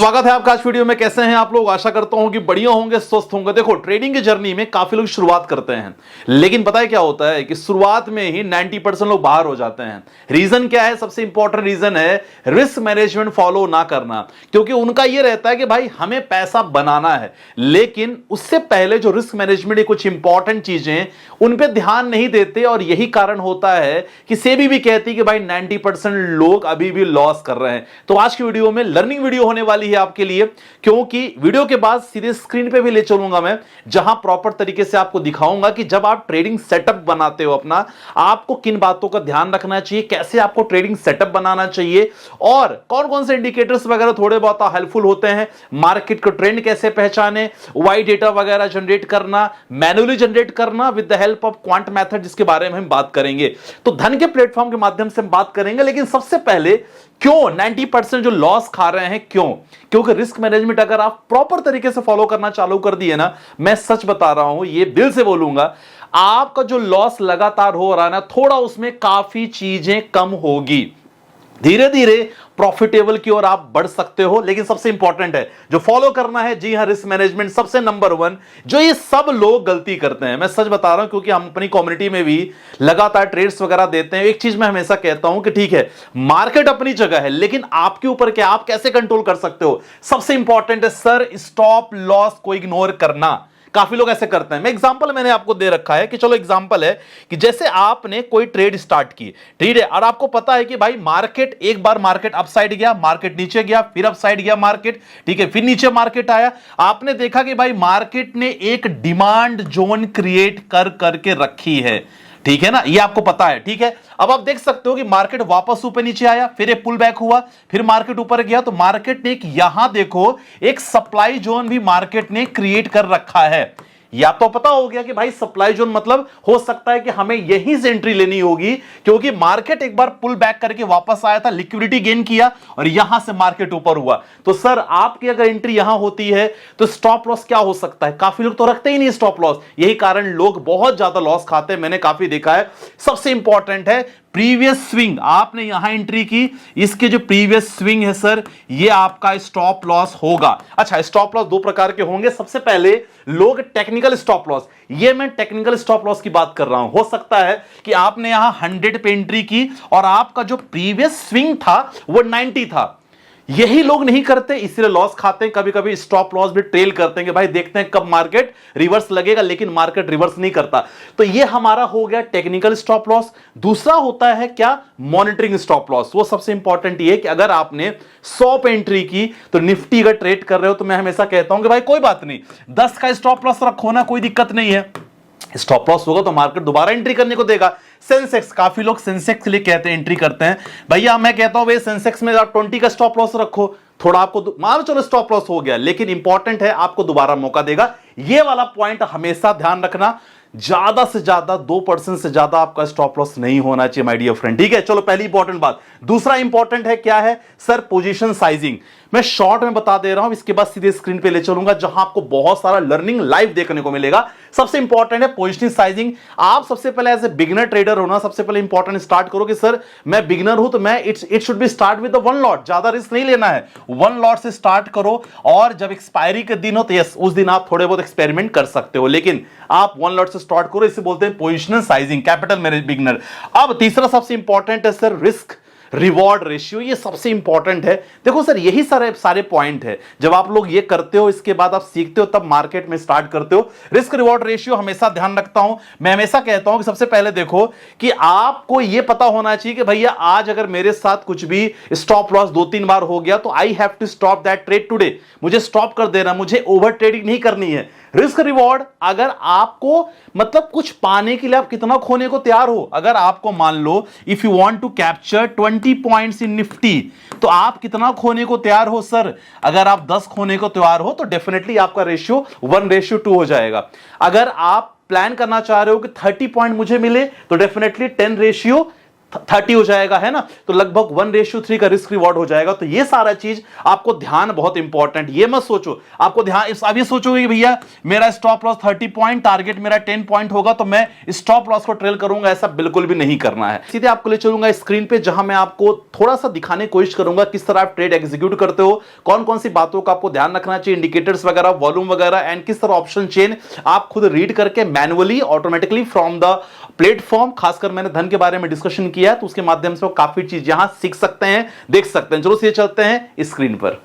स्वागत है आपका आज वीडियो में। कैसे हैं आप लोग? आशा करता हूं कि बढ़िया होंगे, स्वस्थ होंगे। देखो, ट्रेडिंग की जर्नी में काफी लोग शुरुआत करते हैं, लेकिन पता है क्या होता है कि शुरुआत में ही 90% लोग बाहर हो जाते हैं। रीजन क्या है? सबसे इंपॉर्टेंट रीजन है रिस्क मैनेजमेंट फॉलो ना करना। क्योंकि उनका यह रहता है कि भाई हमें पैसा बनाना है, लेकिन उससे पहले जो रिस्क मैनेजमेंट की कुछ इंपॉर्टेंट चीजें उन पर ध्यान नहीं देते। और यही कारण होता है कि सेबी भी कहती है कि भाई 90% लोग अभी भी लॉस कर रहे हैं। तो आज की वीडियो में लर्निंग वीडियो होने वाली है आपके लिए, क्योंकि वीडियो के बाद सीधे स्क्रीन पे भी ले चलूंगा मैं, जहां प्रॉपर तरीके से आपको दिखाऊंगा कि जब आप ट्रेडिंग सेटअप बनाते हो अपना, आपको किन बातों का ध्यान रखना चाहिए, कैसे आपको ट्रेडिंग सेटअप बनाना चाहिए और कौन कौन से इंडिकेटर्स वगैरह थोड़े बहुत हेल्पफुल होते हैं, मार्केट को ट्रेंड कैसे पहचाने, वाई डेटा वगैरह जनरेट करना, मैन्युअली जनरेट करना with the help of quant method, जिसके बारे में हम बात करेंगे। तो धन के प्लेटफॉर्म के माध्यम से हम बात करेंगे, लेकिन सबसे पहले क्यों 90% जो लॉस खा रहे हैं, क्यों? क्योंकि रिस्क मैनेजमेंट अगर आप प्रॉपर तरीके से फॉलो करना चालू कर दिए ना, मैं सच बता रहा हूं, ये दिल से बोलूंगा, आपका जो लॉस लगातार हो रहा है ना, थोड़ा उसमें काफी चीजें कम होगी। धीरे धीरे प्रॉफिटेबल की ओर आप बढ़ सकते हो। लेकिन सबसे इंपॉर्टेंट है जो फॉलो करना है, जी हां, रिस्क मैनेजमेंट सबसे नंबर 1, जो ये सब लोग गलती करते हैं। मैं सच बता रहा हूं, क्योंकि हम अपनी कम्युनिटी में भी लगातार ट्रेड्स वगैरह देते हैं। एक चीज मैं हमेशा कहता हूं कि ठीक है, मार्केट अपनी जगह है, लेकिन आपके ऊपर क्या, आप कैसे कंट्रोल कर सकते हो। सबसे इंपॉर्टेंट है सर, स्टॉप लॉस को इग्नोर करना। काफी लोग ऐसे करते हैं। मैं एग्जांपल मैंने आपको दे रखा है कि चलो एग्जांपल है कि जैसे आपने कोई ट्रेड स्टार्ट की, ठीक है, और आपको पता है कि भाई मार्केट, एक बार मार्केट अपसाइड गया, मार्केट नीचे गया, फिर अपसाइड गया मार्केट, ठीक है, फिर नीचे मार्केट आया। आपने देखा कि भाई मार्केट ने एक डिमांड जोन क्रिएट कर करके रखी है, ठीक है ना, ये आपको पता है, ठीक है। अब आप देख सकते हो कि मार्केट वापस ऊपर नीचे आया, फिर एक पुल बैक हुआ, फिर मार्केट ऊपर गया, तो मार्केट ने एक, यहां देखो, एक सप्लाई जोन भी मार्केट ने क्रिएट कर रखा है। या तो पता हो गया कि भाई सप्लाई जोन मतलब हो सकता है कि हमें यहीं से एंट्री लेनी होगी, क्योंकि मार्केट एक बार पुल बैक करके वापस आया था, लिक्विडिटी गेन किया और यहां से मार्केट ऊपर हुआ। तो सर, आपकी अगर एंट्री यहां होती है तो स्टॉप लॉस क्या हो सकता है? काफी लोग तो रखते ही नहीं स्टॉप लॉस, यही कारण लोग बहुत ज्यादा लॉस खाते हैं, मैंने काफी देखा है। सबसे इंपॉर्टेंट है प्रीवियस स्विंग। आपने यहां एंट्री की, इसके जो प्रीवियस स्विंग है सर, ये आपका स्टॉप लॉस होगा। अच्छा, स्टॉप लॉस दो प्रकार के होंगे। सबसे पहले लोग टेक्निकल स्टॉप लॉस, ये मैं टेक्निकल स्टॉप लॉस की बात कर रहा हूं। हो सकता है कि आपने यहां 100 पे एंट्री की और आपका जो प्रीवियस स्विंग था वो 90 था। यही लोग नहीं करते, इसलिए लॉस खाते हैं। कभी कभी स्टॉप लॉस भी ट्रेल करते हैं कि भाई देखते हैं कब मार्केट रिवर्स लगेगा, लेकिन मार्केट रिवर्स नहीं करता। तो ये हमारा हो गया टेक्निकल स्टॉप लॉस। दूसरा होता है क्या? Monitoring stop loss. वो सबसे इंपॉर्टेंट ये है कि अगर आपने 100 पे एंट्री की तो निफ्टी अगर ट्रेड कर रहे हो, तो मैं हमेशा कहता हूं कि भाई कोई बात नहीं, 10 का स्टॉप लॉस रखो ना, कोई दिक्कत नहीं है। स्टॉप लॉस होगा तो मार्केट दोबारा एंट्री करने को देगा। सेंसेक्स, काफी लोग सेंसेक्स के लिए कहते हैं, एंट्री करते हैं। भैया मैं कहता हूं भाई सेंसेक्स में आप 20 का स्टॉप लॉस रखो, थोड़ा आपको मान चलो स्टॉप लॉस हो गया, लेकिन इंपॉर्टेंट है आपको दोबारा मौका देगा। ये वाला पॉइंट हमेशा ध्यान रखना। ज्यादा से ज्यादा 2% से ज्यादा आपका स्टॉप लॉस नहीं होना चाहिए माय डियर फ्रेंड, ठीक है। चलो, पहली इंपॉर्टेंट बात। दूसरा इंपॉर्टेंट है क्या है सर? Position sizing. मैं शॉर्ट में बता दे रहा हूं, इसके बाद सीधे स्क्रीन पे ले चलूंगा, जहां आपको बहुत सारा लर्निंग लाइव देखने को मिलेगा। सबसे इंपॉर्टेंट है पोजीशनिंग साइजिंग। आप सबसे पहले एज ए बिगिनर ट्रेडर हो ना, सबसे पहले इंपॉर्टेंट स्टार्ट करो कि सर मैं बिगिनर हूं, तो मैं it should be start with 1 lot. ज्यादा रिस्क नहीं लेना है, 1 लॉट से स्टार्ट करो, और जब एक्सपायरी के दिन हो तो यस, उस दिन आप थोड़े बहुत एक्सपेरिमेंट कर सकते हो, लेकिन आप 1 लॉट से स्टार्ट करो। इसे बोलते हैं positional sizing, capital manage beginner. अब तीसरा सबसे इंपॉर्टेंट है सर रिस्क रिवॉर्ड रेशियो। ये सबसे इंपॉर्टेंट है। देखो सर, यही सारे पॉइंट है। जब आप लोग ये करते हो, इसके बाद आप सीखते हो, तब मार्केट में स्टार्ट करते हो। रिस्क रिवॉर्ड रेशियो हमेशा ध्यान रखता हूं। मैं हमेशा कहता हूं कि सबसे पहले देखो कि आपको यह पता होना चाहिए कि भैया आज अगर मेरे साथ कुछ भी स्टॉप लॉस 2-3 बार हो गया, तो I have to stop that trade today. मुझे स्टॉप कर देना, मुझे ओवर ट्रेडिंग नहीं करनी है। रिस्क रिवॉर्ड, अगर आपको मतलब कुछ पाने के लिए आप कितना खोने को तैयार हो। अगर आपको मान लो if you want to capture 20 points in Nifty, तो आप कितना खोने को तैयार हो सर? अगर आप 10 खोने को तैयार हो तो डेफिनेटली आपका रेशियो 1:2 हो जाएगा। अगर आप प्लान करना चाह रहे हो कि 30 पॉइंट मुझे मिले, तो डेफिनेटली 10:3 30 हो जाएगा, है ना, तो लगभग 1:3 का रिस्क रिवॉर्ड हो जाएगा। तो ये सारा चीज आपको ध्यान बहुत इंपॉर्टेंट, ये मत सोचो आपको ध्यान, अब ये सोचोगे कि भैया मेरा स्टॉप लॉस 30 पॉइंट, टारगेट मेरा 10 पॉइंट होगा तो मैं स्टॉप लॉस को ट्रेल करूंगा, ऐसा बिल्कुल भी नहीं करना है। सीधे आपको ले चलूंगा स्क्रीन पे, जहां मैं आपको थोड़ा सा दिखाने की कोशिश करूंगा किस तरह आप ट्रेड एग्जीक्यूट करते हो, कौन कौन सी बातों का आपको ध्यान रखना चाहिए, इंडिकेटर्स वगैरह, वॉल्यूम वगैरह, एंड किस तरह ऑप्शन चेन आप खुद रीड करके manually automatically from the platform, खासकर मैंने धन के बारे में डिस्कशन किया तो उसके माध्यम से वो काफी चीज यहां सीख सकते हैं, देख सकते हैं। चलो सीधे चलते हैं स्क्रीन पर।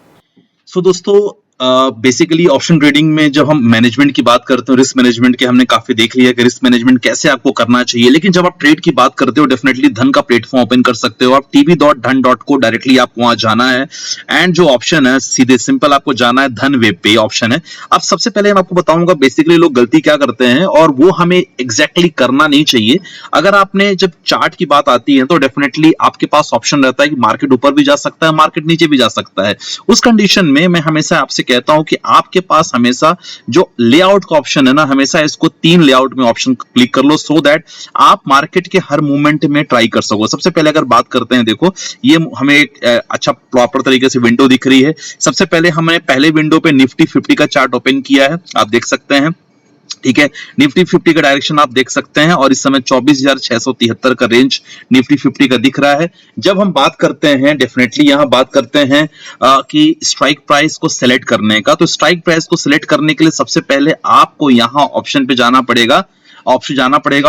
सो दोस्तों, बेसिकली ऑप्शन ट्रेडिंग में जब हम मैनेजमेंट की बात करते हैं, रिस्क मैनेजमेंट के हमने काफी देख लिया कि रिस्क मैनेजमेंट कैसे आपको करना चाहिए, लेकिन जब आप ट्रेड की बात करते हो डेफिनेटली धन का प्लेटफॉर्म ओपन कर सकते हो आप, tv.dhan.co डायरेक्टली आप वहां जाना है, एंड जो ऑप्शन है सीधे सिंपल आपको जाना है धन वेब पे ऑप्शन है। अब सबसे पहले मैं आपको बताऊंगा बेसिकली लोग गलती क्या करते हैं और वो हमें एग्जैक्टली करना नहीं चाहिए। अगर आपने जब चार्ट की बात आती है तो डेफिनेटली आपके पास ऑप्शन रहता है कि मार्केट ऊपर भी जा सकता है, मार्केट नीचे भी जा सकता है। उस कंडीशन में मैं हमेशा आपसे कहता हूं कि आपके पास हमेशा जो लेआउट का ऑप्शन है ना, हमेशा इसको 3 लेआउट में ऑप्शन क्लिक कर लो सो दैट आप मार्केट के हर मूवमेंट में ट्राई कर सको। सबसे पहले अगर बात करते हैं, देखो ये हमें एक अच्छा प्रॉपर तरीके से विंडो दिख रही है। सबसे पहले हमने पहले विंडो पे निफ्टी 50 का चार्ट ओपन किया है, आप देख सकते हैं, ठीक है। निफ्टी 50 का डायरेक्शन आप देख सकते हैं और इस समय 24,673 का रेंज निफ्टी 50 का दिख रहा है। जब हम बात करते हैं डेफिनेटली यहां बात करते हैं कि स्ट्राइक प्राइस को सिलेक्ट करने का, तो स्ट्राइक प्राइस को सिलेक्ट करने के लिए सबसे पहले आपको यहां ऑप्शन पे जाना पड़ेगा,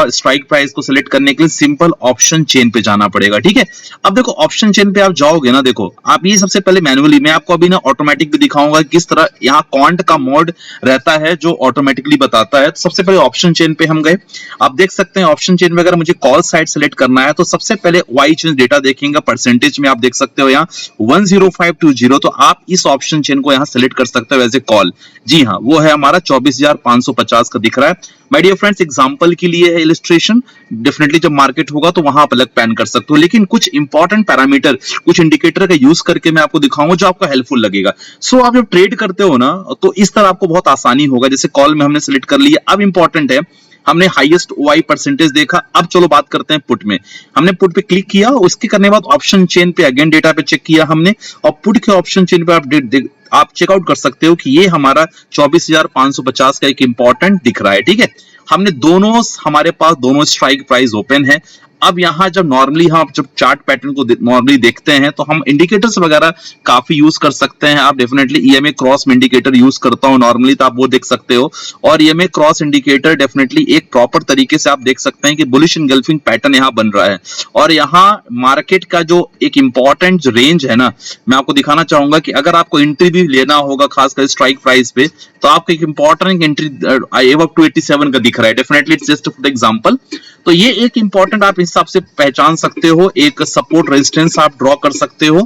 स्ट्राइक प्राइस को सिलेक्ट करने के लिए सिंपल ऑप्शन चेन पे जाना पड़ेगा, ठीक है। अब देखो ऑप्शन चेन पे आप जाओगे ना, देखो आप ये सबसे पहले मैन्युअली, मैं आपको अभी ना ऑटोमेटिक भी दिखाऊंगा किस तरह यहाँ क्वांट का मोड रहता है जो ऑटोमेटिकली बताता है। तो सबसे पहले ऑप्शन चेन पे हम गए, आप देख सकते हैं ऑप्शन चेन में अगर मुझे कॉल साइड सेलेक्ट करना है तो सबसे पहले वाई चेन डेटा देखेंगे, परसेंटेज में आप देख सकते हो यहाँ 10520, तो आप इस ऑप्शन चेन को यहाँ सेलेक्ट कर सकते हो एज ए कॉल। जी हाँ, वो है हमारा 24,550 का दिख रहा है। माय डियर फ्रेंड्स, एग्जांपल के लिए है इलस्ट्रेशन, डेफिनेटली जब मार्केट होगा तो वहां आप अलग प्लान कर सकते हो, लेकिन कुछ इंपॉर्टेंट पैरामीटर, कुछ इंडिकेटर का यूज करके मैं आपको दिखाऊंगा जो आपको हेल्पफुल लगेगा। सो आप जब ट्रेड करते हो ना तो इस तरह आपको बहुत आसानी होगा। जैसे कॉल में हमने सेलेक्ट कर लिया, अब इंपॉर्टेंट है हमने हाईएस्ट ओआई परसेंटेज देखा। अब चलो बात करते हैं पुट में, हमने पुट पे क्लिक किया, उसके करने के बाद ऑप्शन चेन पे अगेन डेटा पे चेक किया हमने, और पुट के ऑप्शन चेन पे आप चेकआउट कर सकते हो कि ये हमारा 24,550 का एक इंपॉर्टेंट दिख रहा है, ठीक है। हमने दोनों, हमारे पास दोनों स्ट्राइक प्राइस ओपन है। अब यहां जब नॉर्मली हम जब चार्ट पैटर्न को नॉर्मली देखते हैं तो हम इंडिकेटर्स वगैरह काफी यूज कर सकते हैं। आप definitely EMA cross indicator use करता हूं नॉर्मली, तो आप वो देख सकते हो, और ईएमए क्रॉस इंडिकेटर डेफिनेटली एक प्रॉपर तरीके से आप देख सकते हैं कि बुलिश इंगल्फिंग पैटर्न यहां बन रहा है। और यहां मार्केट का जो एक इंपॉर्टेंट रेंज है ना, मैं आपको दिखाना चाहूंगा कि अगर आपको एंट्री भी लेना होगा खासकर स्ट्राइक प्राइस पे, तो आपको एक इंपॉर्टेंट एंट्री अप टू 87 का दिख रहा है, definitely it's just for example. तो ये एक इंपॉर्टेंट आप हिसाब से पहचान सकते हो, एक सपोर्ट रेजिस्टेंस आप ड्रॉ कर सकते हो।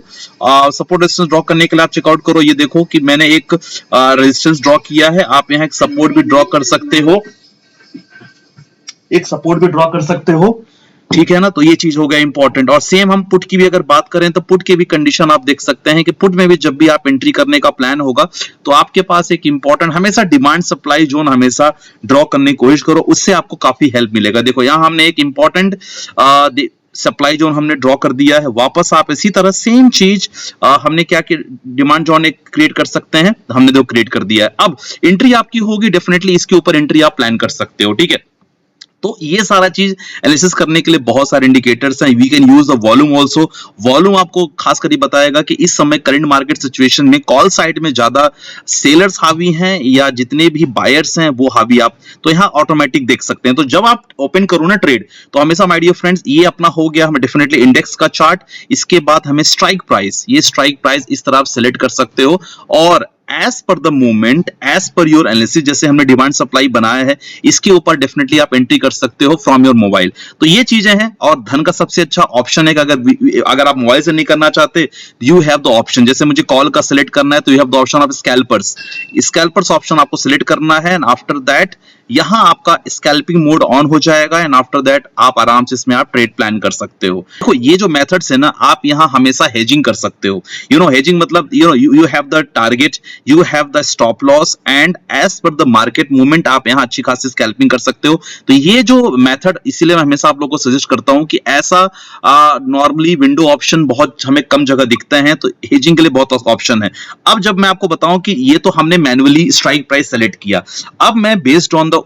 सपोर्ट रेजिस्टेंस ड्रॉ करने के लिए आप चेकआउट करो, ये देखो कि मैंने एक रेजिस्टेंस ड्रॉ किया है, आप यहाँ एक सपोर्ट भी ड्रॉ कर सकते हो, एक सपोर्ट भी ड्रॉ कर सकते हो, ठीक है ना। तो ये चीज हो गया इंपॉर्टेंट। और सेम हम पुट की भी अगर बात करें तो पुट की भी कंडीशन आप देख सकते हैं कि पुट में भी जब भी आप एंट्री करने का प्लान होगा तो आपके पास एक इंपॉर्टेंट, हमेशा डिमांड सप्लाई जोन हमेशा ड्रॉ करने की कोशिश करो, उससे आपको काफी हेल्प मिलेगा। देखो यहां हमने एक इंपॉर्टेंट सप्लाई जोन हमने ड्रॉ कर दिया है। वापस आप इसी तरह सेम चीज हमने क्या कि डिमांड जोन एक क्रिएट कर सकते हैं, हमने जो क्रिएट कर दिया है। अब एंट्री आपकी होगी, डेफिनेटली इसके ऊपर एंट्री आप प्लान कर सकते हो, ठीक है। तो ये सारा चीज एनालिसिस करने के लिए बहुत सारे इंडिकेटर्स हैं। We can use the volume also. Volume आपको खास कर बताएगा कि इस समय करंट मार्केट सिचुएशन में कॉल साइड में ज्यादा सेलर्स हावी हैं या जितने भी बायर्स हैं वो हावी, आप तो यहाँ ऑटोमेटिक देख सकते हैं। तो जब आप ओपन करो ना ट्रेड, तो हमेशा माय डियर फ्रेंड्स ये अपना हो गया हमें डेफिनेटली इंडेक्स का चार्ट, इसके बाद हमें स्ट्राइक प्राइस, ये स्ट्राइक प्राइस इस तरह आप सेलेक्ट कर सकते हो, और as per the movement, as per your analysis, जैसे हमने डिमांड सप्लाई बनाया है इसके ऊपर डेफिनेटली आप एंट्री कर सकते हो फ्रॉम योर मोबाइल। तो ये चीजें हैं। और धन का सबसे अच्छा ऑप्शन है कि अगर आप मोबाइल से नहीं करना चाहते, यू हैव द ऑप्शन, जैसे मुझे कॉल का सिलेक्ट करना है तो you have the option of scalpers option आपको सिलेक्ट करना है, एंड आफ्टर दैट यहां आपका स्कैल्पिंग मोड ऑन हो जाएगा एंड आफ्टर दैट आप आराम से इसमें आप ट्रेड प्लान कर सकते हो। देखो ये जो मेथड्स है ना, आप यहां हमेशा हेजिंग कर सकते हो। हेजिंग मतलब you have the target, you have the stop loss and as per the market movement आप यहां अच्छी खासी स्कैल्पिंग कर सकते हो। तो ये जो मेथड इसीलिए मैं हमेशा आप लोगों को सजेस्ट करता हूं कि ऐसा नॉर्मली विंडो ऑप्शन बहुत हमें कम जगह दिखते हैं, तो हेजिंग के लिए बहुत ऑप्शन है। अब जब मैं आपको बताऊं कि ये तो हमने मैन्युअली स्ट्राइक प्राइस सेलेक्ट किया, अब मैं based on the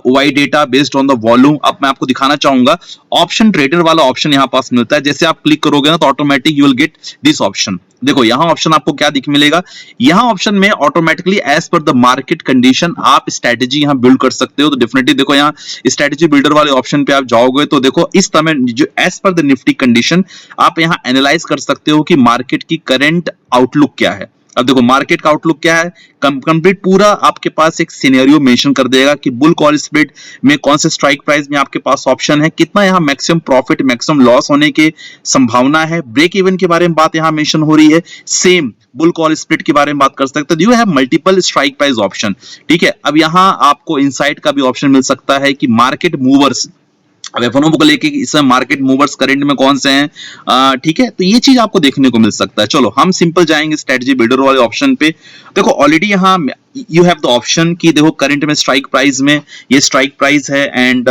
Y data, based on the volume, अब मैं आपको दिखाना चाहूंगा ऑप्शन ट्रेडर वाला ऑप्शन यहां पास मिलता है। जैसे आप क्लिक करोगे ना तो automatic you will get this option. देखो यहां ऑप्शन आपको क्या दिख मिलेगा, यहां ऑप्शन में automatically as per the market condition आप स्ट्रेटेजी यहां बिल्ड कर सकते हो। तो डेफिनेटली देखो यहां स्ट्रेटेजी बिल्डर वाले ऑप्शन पे आप जाओगे तो देखो इस तरह जो as per the Nifty condition आप यहां एनालाइज कर सकते हो कि मार्केट की करंट आउटलुक क्या है। अब देखो मार्केट का आउटलुक क्या है, कंप्लीट पूरा आपके पास एक सिनेरियो मेंशन कर देगा कि बुल कॉल स्प्लिट में कौन से स्ट्राइक प्राइस में आपके पास ऑप्शन है, कितना यहां मैक्सिमम प्रॉफिट मैक्सिमम लॉस होने की संभावना है, ब्रेक इवन के बारे में बात यहां मेंशन हो रही है, सेम बुल कॉल स्प्लिट के बारे में बात कर सकते हैं। You have multiple strike price option. ठीक है, अब यहां आपको इनसाइट का भी ऑप्शन मिल सकता है कि मार्केट मूवर्स, अब F1 को लेके इसमें मार्केट मूवर्स करंट में कौन से हैं। ठीक है, तो ये चीज आपको देखने को मिल सकता है। चलो हम सिंपल जाएंगे स्ट्रेटजी बिल्डर वाले ऑप्शन पे। देखो ऑलरेडी यहाँ यू हैव द ऑप्शन कि देखो करंट में स्ट्राइक प्राइस में ये स्ट्राइक प्राइस है एंड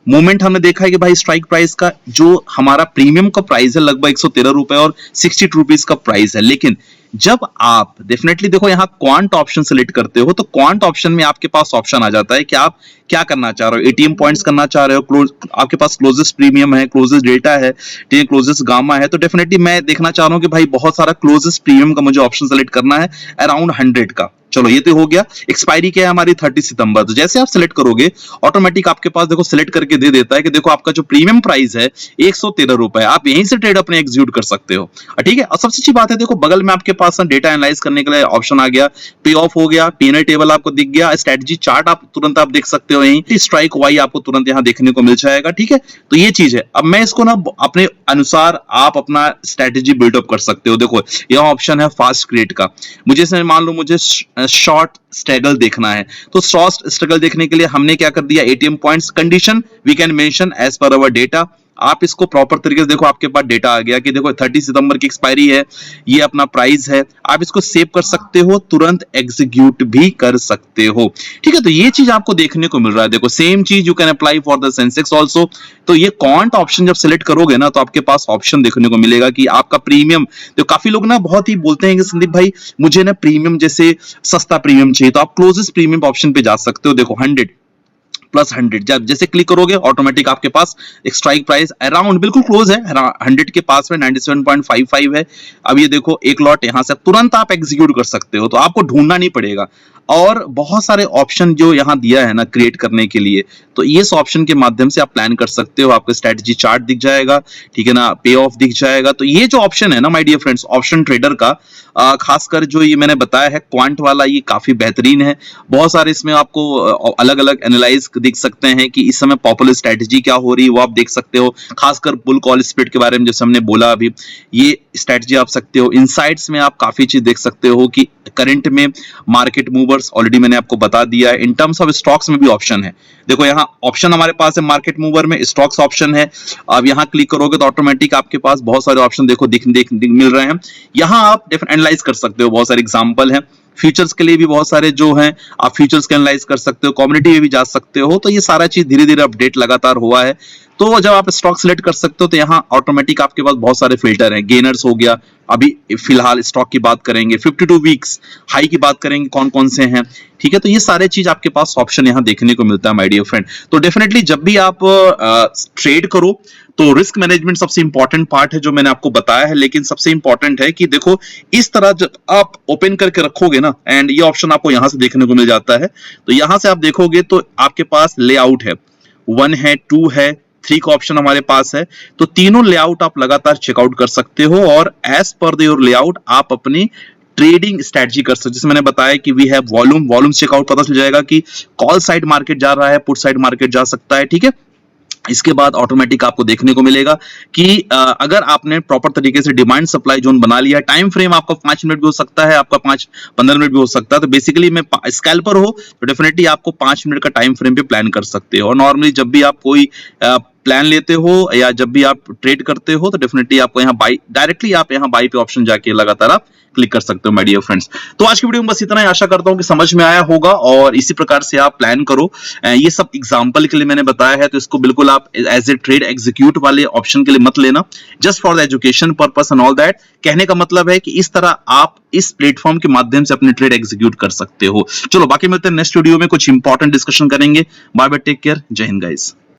मोमेंट हमने देखा है कि भाई स्ट्राइक प्राइस का जो हमारा प्रीमियम का प्राइस है लगभग 113 रुपए और 62 रुपीज का प्राइस है। लेकिन जब आप डेफिनेटली देखो यहाँ क्वांट ऑप्शन सेलेक्ट करते हो तो क्वांट ऑप्शन में आपके पास ऑप्शन आ जाता है कि आप क्या करना चाह रहे हो, एटीएम पॉइंट्स करना चाह रहे हो, क्लोज आपके पास क्लोजेस्ट प्रीमियम है, क्लोजेस्ट डेल्टा है, क्लोजेस्ट गामा है। तो डेफिनेटली मैं देखना चाह रहा हूं कि भाई बहुत सारा क्लोजेस्ट प्रीमियम का मुझे ऑप्शन सेलेक्ट करना है अराउंड 100 का। चलो ये तो हो गया। एक्सपायरी क्या है हमारी 30 सितंबर। तो जैसे आप सिलेक्ट करोगे ऑटोमेटिक आपके पास देखो सिलेक्ट करके दे देता है कि देखो आपका जो प्रीमियम प्राइस है 113 रुपए, आप यहीं से ट्रेड अपने एग्जीक्यूट कर सकते हो। ठीक है, और सबसे अच्छी बात है देखो बगल में आपके पास डेटा एनालाइज करने के लिए ऑप्शन आ गया, पे ऑफ हो गया, पीएनएल टेबल आपको दिख गया, स्ट्रेटजी चार्ट आप तुरंत आप देख सकते हो, यहीं स्ट्राइक वाई आपको तुरंत यहां देखने को मिल जाएगा। ठीक है, तो ये चीज है। अब मैं इसको ना अपने अनुसार आप अपना स्ट्रेटजी बिल्डअप कर सकते हो। देखो यह ऑप्शन है फास्ट क्रिएट का, मुझे इसमें मान लो मुझे शॉर्ट स्ट्रगल देखना है तो शॉर्ट स्ट्रगल देखने के लिए हमने क्या कर दिया, ATM points condition we can mention as per our data. आप इसको प्रॉपर तरीके से देखो आपके पास डेटा आ गया कि देखो 30 सितंबर की एक्सपायरी है, ये अपना प्राइस है, आप इसको सेव कर सकते हो, तुरंत एग्जीक्यूट भी कर सकते हो। ठीक है, तो ये चीज आपको देखने को मिल रहा है। देखो सेम चीज you can apply for the Sensex also. तो ये क्वांट ऑप्शन जब सिलेक्ट करोगे ना तो आपके पास ऑप्शन देखने को मिलेगा कि आपका प्रीमियम, तो काफी लोग ना बहुत ही बोलते हैं कि संदीप भाई मुझे ना प्रीमियम जैसे सस्ता प्रीमियम चाहिए, तो आप क्लोजेस्ट प्रीमियम ऑप्शन पे जा सकते हो। देखो 100+100 जब जैसे क्लिक करोगे ऑटोमेटिक आपके पास एक स्ट्राइक प्राइस अराउंड बिल्कुल क्लोज है, 100 के पास में 97.55 है। अब ये देखो एक लॉट यहां से तुरंत आप एग्जीक्यूट कर सकते हो, तो आपको ढूंढना नहीं पड़ेगा। और बहुत सारे ऑप्शन जो यहां दिया है ना क्रिएट करने के लिए, तो इस ऑप्शन के माध्यम से आप प्लान कर सकते हो। आपको स्ट्रेटजी चार्ट दिख जाएगा, ठीक है ना, पे ऑफ दिख जाएगा। तो ये जो ऑप्शन है ना my dear friends option trader का, खासकर जो ये मैंने बताया है क्वांट वाला, ये काफी बेहतरीन है। बहुत सारे इसमें आपको अलग अलग एनालाइज देख सकते हैं कि इस समय पॉपुलर स्ट्रेटजी क्या हो रही है वो आप देख सकते हो। खासकर बुल कॉल स्प्लिट के बारे में जैसे हमने बोला अभी, ये स्ट्रेटजी आप सकते हो। इनसाइट्स में आप काफी चीज देख सकते हो कि करंट में मार्केट मूवर्स ऑलरेडी मैंने आपको बता दिया है। इन टर्म्स ऑफ स्टॉक्स में भी ऑप्शन है। देखो यहाँ ऑप्शन हमारे पास है मार्केट मूवर में, स्टॉक्स ऑप्शन है। अब यहाँ क्लिक करोगे तो ऑटोमेटिक आपके पास बहुत सारे ऑप्शन देखो दिख मिल रहे हैं। यहाँ आप एनालाइज कर सकते हो, बहुत सारे एग्जांपल हैं। फ्यूचर्स के लिए भी बहुत सारे जो हैं आप फ्यूचर्स के एनालाइज कर सकते हो, कम्युनिटी में भी जा सकते हो। तो ये सारा चीज धीरे धीरे अपडेट लगातार हुआ है। तो जब आप स्टॉक सिलेक्ट कर सकते हो तो यहाँ ऑटोमेटिक आपके पास बहुत सारे फिल्टर हैं। गेनर्स हो गया, अभी फिलहाल स्टॉक की बात करेंगे, 52 वीक्स हाई की बात करेंगे कौन कौन से हैं। ठीक है, तो ये सारे चीज आपके पास ऑप्शन यहाँ देखने को मिलता है माय डियर फ्रेंड। तो डेफिनेटली जब भी आप ट्रेड करो तो रिस्क मैनेजमेंट सबसे इंपॉर्टेंट पार्ट है जो मैंने आपको बताया है। लेकिन सबसे इंपॉर्टेंट है कि देखो इस तरह जब आप ओपन करके रखोगे ना, एंड ये ऑप्शन आपको यहां से देखने को मिल जाता है। तो यहां से आप देखोगे तो आपके पास लेआउट है, 1 है, 2 है, 3 का ऑप्शन हमारे पास है। तो तीनों लेआउट आप लगातार चेकआउट कर सकते हो और एज पर योर लेआउट आप अपनी ट्रेडिंग स्ट्रेटजी कर सकते हो। जैसे मैंने बताया कि वी हैव वॉल्यूम चेकआउट, पता चल जाएगा कि कॉल साइड मार्केट जा रहा है, पुट साइड मार्केट जा सकता है। ठीक है, इसके बाद ऑटोमेटिक आपको देखने को मिलेगा कि अगर आपने प्रॉपर तरीके से डिमांड सप्लाई जोन बना लिया, टाइम फ्रेम आपका 5 मिनट भी हो सकता है, आपका 15 मिनट भी हो सकता है, तो बेसिकली में स्कैल्पर हो तो डेफिनेटली आपको 5 मिनट का टाइम फ्रेम पे प्लान कर सकते हो। और नॉर्मली जब भी आप कोई प्लान लेते हो या जब भी आप ट्रेड करते हो तो डेफिनेटली आपको यहाँ बाई, डायरेक्टली आप यहाँ बाई पे ऑप्शन जाके लगातार आप क्लिक कर सकते हो माय डियर फ्रेंड्स। तो आज की वीडियो में बस इतना ही, आशा करता हूं कि समझ में आया होगा और इसी प्रकार से आप प्लान करो। ये सब एग्जांपल के लिए मैंने बताया है, तो इसको बिल्कुल आप एज ए ट्रेड एग्जीक्यूट वाले ऑप्शन के लिए मत लेना, just for the education purpose and all that. कहने का मतलब है कि इस तरह आप इस प्लेटफॉर्म के माध्यम से अपने ट्रेड एग्जीक्यूट कर सकते हो। चलो बाकी मिलते हैं नेक्स्ट वीडियो में, कुछ इंपॉर्टेंट डिस्कशन करेंगे। बाय बाय, टेक केयर, जय हिंद गाइस।